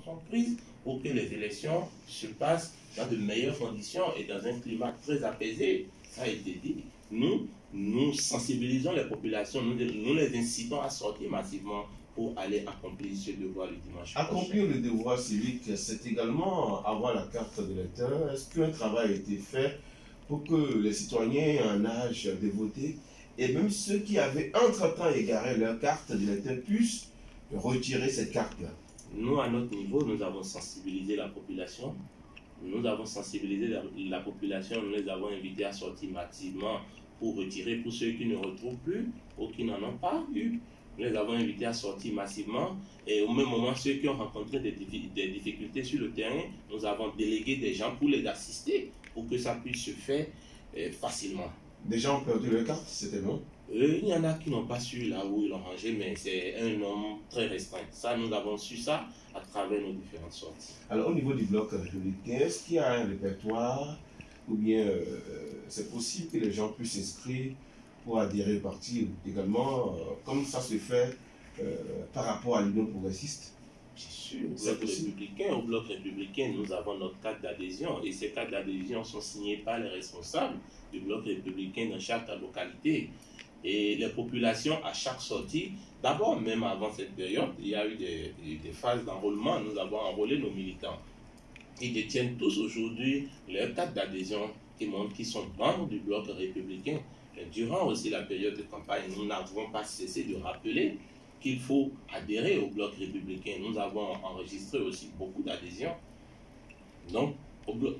sont prises pour que les élections se passent dans de meilleures conditions et dans un climat très apaisé. Ça a été dit. Nous sensibilisons les populations, nous les incitons à sortir massivement pour aller accomplir ce devoir le dimanche prochain. Accomplir le devoir civique, c'est également avoir la carte d'électeur. Est-ce qu'un travail a été fait pour que les citoyens aient un âge de voter et même ceux qui avaient entre-temps égaré leur carte d'électeur puissent retirer cette carte-là? Nous, à notre niveau, nous avons sensibilisé la population. Nous avons sensibilisé la population, nous les avons invités à sortir massivement pour retirer pour ceux qui ne retrouvent plus ou qui n'en ont pas eu. Nous les avons invités à sortir massivement et au même moment, ceux qui ont rencontré des difficultés sur le terrain, nous avons délégué des gens pour les assister pour que ça puisse se faire facilement. Des gens ont perdu leur carte, c'était bon? Il y en a qui n'ont pas su là où ils l'ont rangé, mais c'est un nombre très restreint. Ça, nous avons su ça à travers nos différentes sorties. Alors, au niveau du bloc républicain, est-ce qu'il y a un répertoire ou bien c'est possible que les gens puissent s'inscrire pour adhérer au parti également, comme ça se fait par rapport à l'Union progressiste? C'est sûr, au bloc républicain, nous avons notre carte d'adhésion et ces cartes d'adhésion sont signées par les responsables du bloc républicain dans chaque localité. Et les populations, à chaque sortie, d'abord, même avant cette période, il y a eu des phases d'enrôlement. Nous avons enrôlé nos militants. Ils détiennent tous aujourd'hui leur carte d'adhésion qui montrent qu'ils sont membres du bloc républicain. Et durant aussi la période de campagne, nous n'avons pas cessé de rappeler qu'il faut adhérer au bloc républicain. Nous avons enregistré aussi beaucoup d'adhésions. Donc,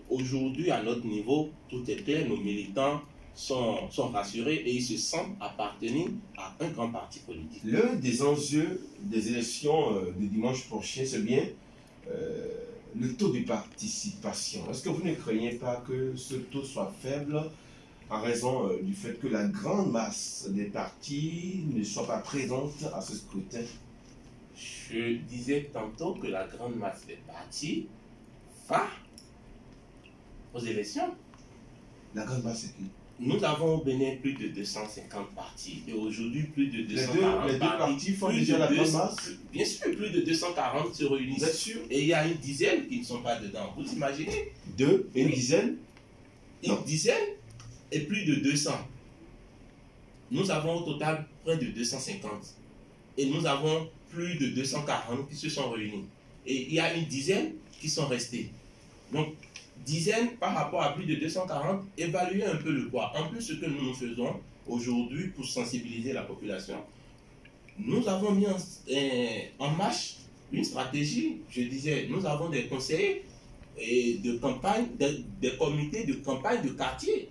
aujourd'hui, à notre niveau, tout est clair, nos militants sont rassurés et ils se sentent appartenir à un grand parti politique. L'un des enjeux des élections de dimanche prochain, c'est bien le taux de participation. Est-ce que vous ne craignez pas que ce taux soit faible en raison du fait que la grande masse des partis ne soit pas présente à ce scrutin? Je disais tantôt que la grande masse des partis va aux élections. La grande masse, c'est qui? Nous avons au Bénin plus de 250 partis et aujourd'hui plus de 240 les deux partis font déjà la grande masse? Bien sûr, plus de 240 se réunissent. Vous êtes sûr? Et il y a une dizaine qui ne sont pas dedans. Vous imaginez? Une dizaine? Une dizaine et plus de 200. Nous avons au total près de 250. Et nous avons plus de 240 qui se sont réunis. Et il y a une dizaine qui sont restés. Donc, dizaines par rapport à plus de 240, évaluer un peu le poids. En plus, ce que nous faisons aujourd'hui pour sensibiliser la population, nous avons mis en marche une stratégie. Je disais, nous avons des conseillers de campagne, des comités de campagne de quartier